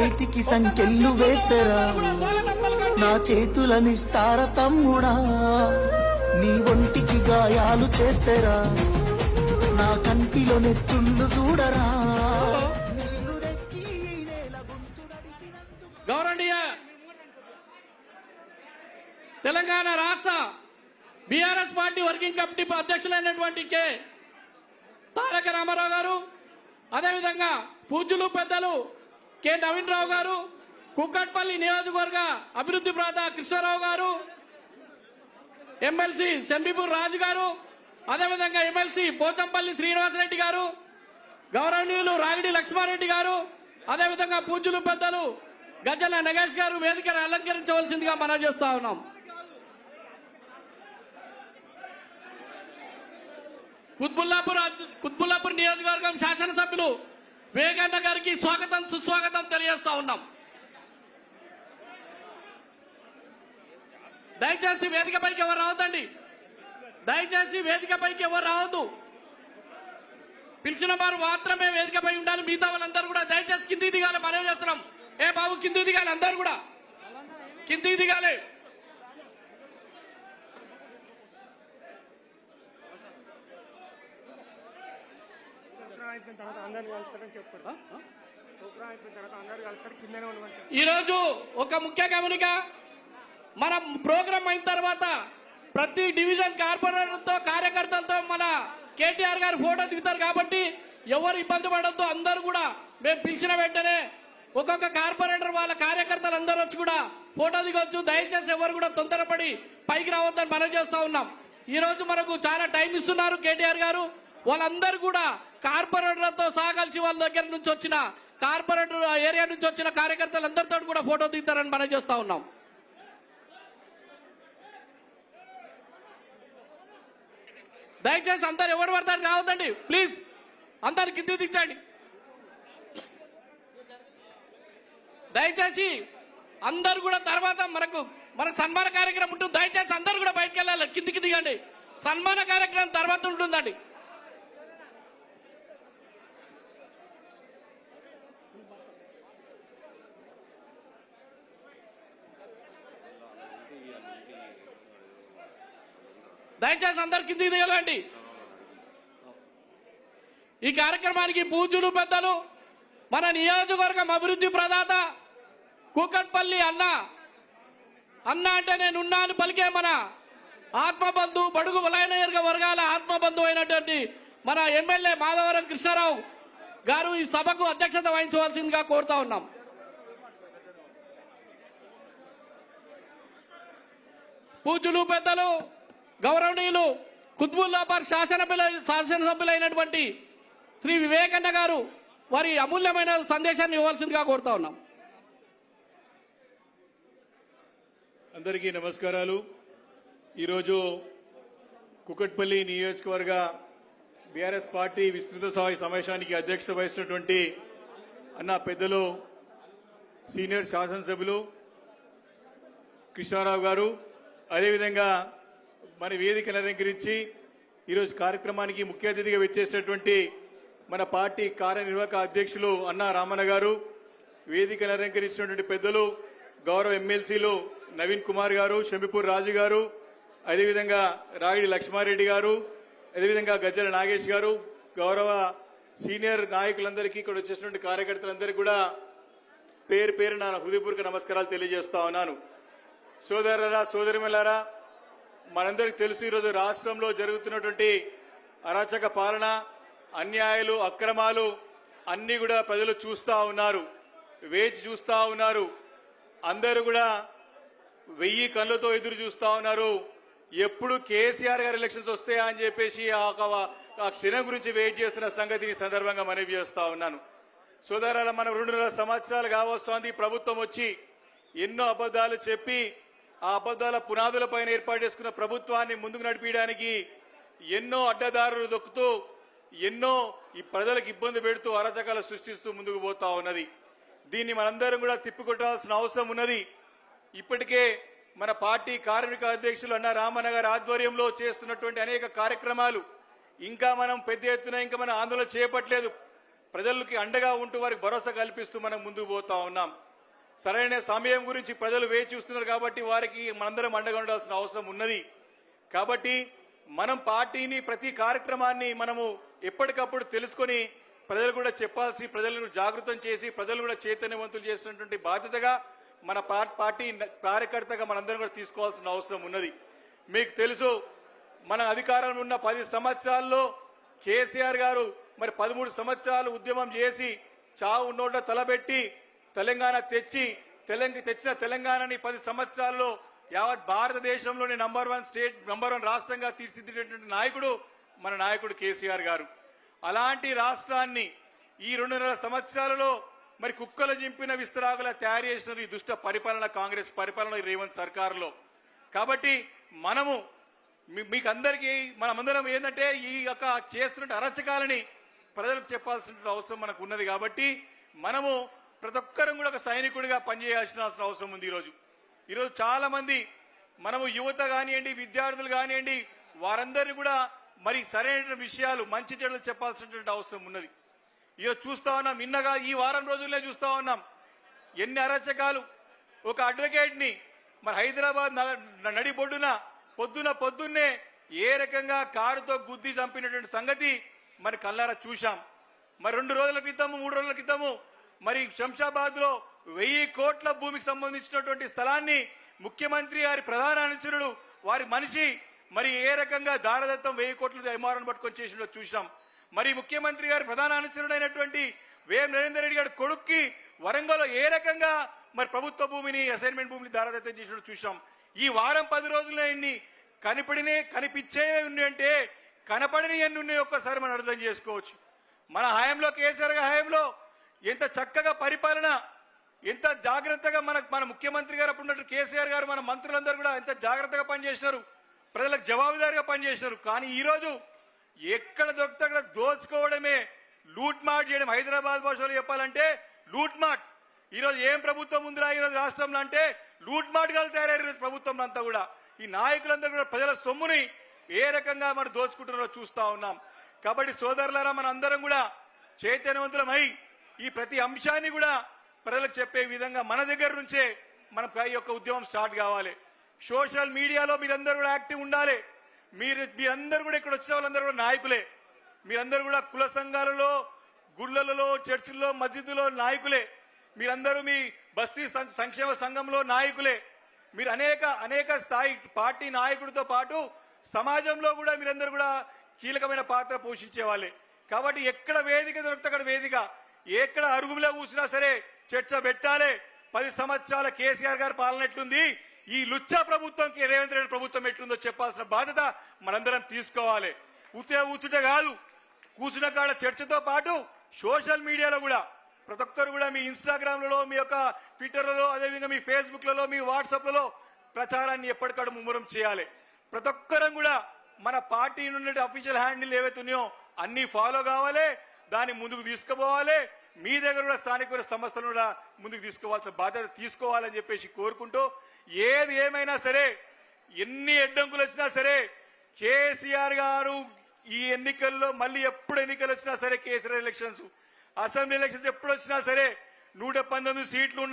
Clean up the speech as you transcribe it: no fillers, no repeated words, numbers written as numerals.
చేతికి సంకెళ్ళు వేస్తరా నా చేతులనిస్తార తమ్ముడా నీ ఒంటికి గాయాలు చేస్తరా నా కంటిలో నెత్తుళ్ళు చూడరా గౌరవనీయ తెలంగాణ రాష్ట్ర బీఆర్ఎస్ పార్టీ వర్కింగ్ కమిటీ అధ్యక్షులైనటువంటి కె తారక రామారావు గారు, అదేవిధంగా పూజ్యులు పెద్దలు కె నవీన్ రావు గారు, కుక్కట్పల్లి నియోజకవర్గ అభివృద్ధి ప్రదాత కృష్ణారావు గారు, ఎమ్మెల్సీ శంబీపూర్ రాజు గారు, అదేవిధంగా ఎమ్మెల్సీ పోచంపల్లి శ్రీనివాసరెడ్డి గారు, గౌరవనీయులు రాగిడి లక్ష్మారెడ్డి గారు, అదేవిధంగా పూజ్యులు పెద్దలు గజ్జల నగేష్ గారు వేదికను అలంకరించవలసిందిగా మనం చేస్తా ఉన్నాం. కుత్బుల్లాపూర్ నియోజకవర్గం శాసనసభ్యులు వివేకన్న గారికి స్వాగతం సుస్వాగతం తెలియజేస్తా ఉన్నాం. దయచేసి వేదికపైకి ఎవరు రావద్దండి, దయచేసి వేదికపైకి ఎవరు రావద్దు. పిలిచిన వారు మాత్రమే వేదికపై ఉండాలి. మిగతా వాళ్ళందరూ కూడా దయచేసి కిందికి దిగాలి. మనం చేస్తున్నాం. ఏ బాబు కిందికి దిగాలి, అందరూ కూడా కిందికి దిగాలి. ఈరోజు ఒక ముఖ్య గమనిక, మన ప్రోగ్రాం అయిన తర్వాత ప్రతి డివిజన్ కార్పొరేటర్తో కార్యకర్తలతో మన కేటీఆర్ గారు ఫోటో దిగుతారు. కాబట్టి ఎవరు ఇబ్బంది పడద్దు. అందరూ కూడా మేము పిలిచిన వెంటనే ఒక్కొక్క కార్పొరేటర్ వాళ్ళ కార్యకర్తలు అందరూ వచ్చి కూడా ఫోటో దిగొచ్చు. దయచేసి ఎవరు కూడా తొందరపడి పైకి రావద్దని మనం చేస్తా ఉన్నాం. ఈ రోజు మనకు చాలా టైం ఇస్తున్నారు కేటీఆర్ గారు. వాళ్ళందరూ కూడా కార్పొరేటర్లతో సహకలిసి వాళ్ళ దగ్గర నుంచి వచ్చిన కార్పొరేటర్ ఏరియా నుంచి వచ్చిన కార్యకర్తలు అందరితో కూడా ఫోటో దిగుతారని మనం చేస్తా ఉన్నాం. దయచేసి అందరు ఎవరు పడతారు రావద్దండి ప్లీజ్. అందరు కింది దించండి దయచేసి. అందరు కూడా తర్వాత మనకు సన్మాన కార్యక్రమం ఉంటుంది. దయచేసి అందరు కూడా బయటకు వెళ్ళాలి. కిందికి దిగండి. సన్మాన కార్యక్రమం తర్వాత ఉంటుందండి. దయచేసి అందరు కిందికి దిగలండి. ఈ కార్యక్రమానికి పూజ్యులు పెద్దలు మన నియోజకవర్గం అభివృద్ధి ప్రదాత కూకట్పల్లి అన్న అంటే నేనున్నాను పలికే మన ఆత్మబంధు బడుగు బలైన వర్గాల ఆత్మబంధు అయినటువంటి మన ఎమ్మెల్యే మాధవరం కృష్ణారావు గారు ఈ సభకు అధ్యక్షత వహించవలసిందిగా కోరుతా ఉన్నాం. పూజ్యులు పెద్దలు గౌరవనీయులు కుత్బుల్లాపూర్ శాసనసభ్యులైనటువంటి శ్రీ వివేకన్న గారు వారి అమూల్యమైన సందేశాన్ని ఇవ్వాల్సిందిగా కోరుతా ఉన్నాం. అందరికీ నమస్కారాలు. ఈరోజు కుకట్పల్లి నియోజకవర్గ బీఆర్ఎస్ పార్టీ విస్తృత స్థాయి సమావేశానికి అధ్యక్షత వహిస్తున్నటువంటి అన్న పెద్దలు సీనియర్ శాసనసభ్యులు కృష్ణారావు గారు, అదేవిధంగా మన వేదికను అలంకరించి ఈరోజు కార్యక్రమానికి ముఖ్య అతిథిగా వచ్చేసినటువంటి మన పార్టీ కార్యనిర్వాహక అధ్యక్షులు అన్న రామన్న గారు, వేదికను అలంకరించినటువంటి పెద్దలు గౌరవ ఎమ్మెల్సీలు నవీన్ కుమార్ గారు, శంబీపూర్ రాజు గారు, అదేవిధంగా రాగిడి లక్ష్మారెడ్డి గారు, అదేవిధంగా గజ్జల నాగేష్ గారు, గౌరవ సీనియర్ నాయకులందరికీ ఇక్కడ వచ్చేసినటువంటి కార్యకర్తలందరికీ కూడా పేరు పేరు నా హృదయపూర్వక నమస్కారాలు తెలియజేస్తా ఉన్నాను. సోదరులారా, సోదరిమలారా, మనందరికీ తెలుసు ఈరోజు రాష్ట్రంలో జరుగుతున్నటువంటి అరాచక పాలన, అన్యాయాలు, అక్రమాలు అన్ని కూడా ప్రజలు చూస్తా ఉన్నారు, వేచి చూస్తా ఉన్నారు. అందరూ కూడా 1000 కళ్ళతో ఎదురు చూస్తా ఉన్నారు. ఎప్పుడు కేసీఆర్ గారి ఎలక్షన్స్ వస్తాయా అని చెప్పేసి ఆ క్షణం గురించి వెయిట్ చేస్తున్న సంగతిని సందర్భంగా మనవి చేస్తా ఉన్నాను. సోదరుల మనం 2.5 సంవత్సరాలు కావస్తోంది ప్రభుత్వం వచ్చి. ఎన్నో అబద్దాలు చెప్పి ఆ అబద్దాల పునాదులపైన ఏర్పాటు చేసుకున్న ప్రభుత్వాన్ని ముందుకు నడిపించడానికి ఎన్నో అడ్డదారులు దొక్కుతూ ఎన్నో ఈ ప్రజలకు ఇబ్బంది పెడుతూ అరాచకాలు సృష్టిస్తూ ముందుకు పోతా ఉన్నది. దీన్ని మనందరం కూడా తిప్పికొట్టాల్సిన అవసరం ఉన్నది. ఇప్పటికే మన పార్టీ కార్మిక అధ్యక్షులు అన్న రామన్న గారి ఆధ్వర్యంలో చేస్తున్నటువంటి అనేక కార్యక్రమాలు ఇంకా మనం పెద్ద ఎత్తున ఇంకా మన ఆందోళన చేపట్టలేదు. ప్రజలకి అండగా ఉంటూ వారికి భరోసా కల్పిస్తూ మనం ముందుకు పోతా ఉన్నాం. సరైన సమయం గురించి ప్రజలు వేచి చూస్తున్నారు కాబట్టి వారికి మనందరం అండగా ఉండాల్సిన అవసరం ఉన్నది. కాబట్టి మనం పార్టీని ప్రతి కార్యక్రమాన్ని మనము ఎప్పటికప్పుడు తెలుసుకొని ప్రజలు కూడా చెప్పాల్సి, ప్రజలను జాగృతం చేసి ప్రజలు కూడా చైతన్యవంతులు చేసినటువంటి బాధ్యతగా మన పార్టీ కార్యకర్తగా మనందరం కూడా తీసుకోవాల్సిన అవసరం ఉన్నది. మీకు తెలుసు, మన అధికారంలో ఉన్న 10 సంవత్సరాల్లో కేసీఆర్ గారు మరి 13 సంవత్సరాలు ఉద్యమం చేసి చావు నోట తలబెట్టి తెలంగాణ తెచ్చిన తెలంగాణని 10 సంవత్సరాల్లో యావత్ భారతదేశంలోని నంబర్ 1 రాష్ట్రంగా తీర్చిదిద్దేటువంటి నాయకుడు మన నాయకుడు కేసీఆర్ గారు. అలాంటి రాష్ట్రాన్ని ఈ 2.5 సంవత్సరాలలో మరి కుక్కలు జింపిన విస్తరాకులా తయారు చేసిన ఈ దుష్ట పరిపాలన కాంగ్రెస్ పరిపాలన రేవంత్ సర్కారులో. కాబట్టి మనము మీకందరికీ మనమందరం ఏంటంటే ఈ యొక్క చేస్తున్న అరచకాలని ప్రజలకు చెప్పాల్సిన అవసరం మనకు ఉన్నది. కాబట్టి మనము ప్రతి ఒక్కరం కూడా ఒక సైనికుడిగా పనిచేయాల్సిన అవసరం ఉంది. ఈరోజు చాలా మంది మనము యువత కానివ్వండి, విద్యార్థులు కానివ్వండి, వారందరినీ కూడా మరి సరైన విషయాలు మంచి చెడులు చెప్పాల్సినటువంటి అవసరం ఉన్నది. ఈరోజు చూస్తా ఉన్నాం, ఇన్నగా ఈ వారం రోజుల్లో చూస్తా ఉన్నాం ఎన్ని అరచకాలు. ఒక అడ్వకేట్ ని మరి హైదరాబాద్ నడిబొడ్డున పొద్దున్నే ఏ రకంగా కారుతో గుద్ది చంపినటువంటి సంగతి మరి కళ్ళారా చూశాం. మరి 2 రోజుల క్రితము 3 రోజుల క్రితము మరి శంషాబాద్ లో 1000 కోట్ల భూమికి సంబంధించినటువంటి స్థలాన్ని ముఖ్యమంత్రి గారి ప్రధాన అనుచరుడు వారి మనిషి మరి ఏ రకంగా దారదత్తం 1000 కోట్ల ఎంఆర్ఓను పట్టుకొని చేసినో చూశాం. మరి ముఖ్యమంత్రి గారి ప్రధాన అనుచరుడైనటువంటి వేం నరేందర్ రెడ్డి గారి కొడుక్కి వరంగల్లో ఏ రకంగా మరి ప్రభుత్వ భూమిని అసైన్మెంట్ భూమిని దారదత్తం చేసినో చూశాం. ఈ వారం 10 రోజుల్లో ఎన్ని కనిపించే ఉన్నాయంటే కనపడని ఎన్ని ఉన్నాయో ఒక్కసారి మనం అర్థం చేసుకోవచ్చు. మన హయాంలో కేసీఆర్ హయాంలో ఎంత చక్కగా పరిపాలన, ఎంత జాగ్రత్తగా మన ముఖ్యమంత్రి గారు అప్పుడు కేసీఆర్ గారు మన మంత్రులందరూ కూడా ఎంత జాగ్రత్తగా పనిచేసినారు, ప్రజలకు జవాబుదారీగా పనిచేసినారు. కానీ ఈరోజు ఎక్కడ దొరికితే అక్కడ దోచుకోవడమే, లూట్ మాట్ చేయడం. హైదరాబాద్ భాషలో చెప్పాలంటే లూట్ మాట్. ఈరోజు ఏం ప్రభుత్వం ఉందిరా ఈరోజు రాష్ట్రంలో అంటే లూట్ మాట్ గా తయారయ్యారు ప్రభుత్వం అంతా కూడా. ఈ నాయకులందరూ కూడా ప్రజల సొమ్ముని ఏ రకంగా మనం దోచుకుంటున్నారో చూస్తా ఉన్నాం. కాబట్టి సోదరులారా, మన అందరం కూడా చైతన్యవంతులమై ఈ ప్రతి అంశాన్ని కూడా ప్రజలకు చెప్పే విధంగా మన దగ్గర నుంచే మన ఈ యొక్క ఉద్యమం స్టార్ట్ కావాలి. సోషల్ మీడియాలో మీరందరూ కూడా యాక్టివ్ ఉండాలి. మీరందరూ కూడా ఇక్కడ వచ్చిన వాళ్ళందరూ కూడా నాయకులే. మీరందరూ కూడా కుల సంఘాలలో, గుళ్ళలలో, చర్చిల్లో, మస్జిద్దులో నాయకులే. మీరందరూ మీ బస్తీ సంక్షేమ సంఘంలో నాయకులే. మీరు అనేక స్థాయి పార్టీ నాయకుడితో పాటు సమాజంలో కూడా మీరందరూ కూడా కీలకమైన పాత్ర పోషించే వాళ్ళే. కాబట్టి ఎక్కడ వేదిక దొరికితే అక్కడ వేదిక, ఎక్కడ అరుగులో కూర్చున్నా సరే చర్చ పెట్టాలి. 10 సంవత్సరాల కేసీఆర్ గారి పాలన ఎట్లుంది, ఈ లుచ్చా ప్రభుత్వంకి రేవంత్ రెడ్డి ప్రభుత్వం ఎట్లుందో చెప్పాల్సిన బాధ్యత మనందరం తీసుకోవాలి. కూర్చుంటే కాదు, కూర్చున్న కాడ చర్చతో పాటు సోషల్ మీడియాలో కూడా ప్రతి ఒక్కరు కూడా మీ ఇన్స్టాగ్రామ్లలో, మీ యొక్క ట్విట్టర్లలో, అదేవిధంగా మీ ఫేస్బుక్లలో, మీ వాట్సాప్లలో ప్రచారాన్ని ఎప్పటికప్పుడు ముమ్మరం చేయాలి. ప్రతి ఒక్కరం కూడా మన పార్టీ నుండి అఫీషియల్ హ్యాండిల్ ఏవైతే ఉన్నాయో అన్ని ఫాలో కావాలి, దాన్ని ముందుకు తీసుకుపోవాలి. మీ దగ్గర కూడా స్థానిక సంస్థలను కూడా ముందుకు తీసుకోవాల్సిన బాధ్యత తీసుకోవాలని చెప్పేసి కోరుకుంటూ, ఏది ఏమైనా సరే, ఎన్ని అడ్డంకులు వచ్చినా సరే, కేసీఆర్ గారు ఈ ఎన్నికల్లో మళ్ళీ ఎప్పుడు ఎన్నికలు వచ్చినా సరే, కేసీఆర్ ఎలక్షన్స్, అసెంబ్లీ ఎలక్షన్స్ ఎప్పుడు వచ్చినా సరే 119 సీట్లు ఉన్నాయి.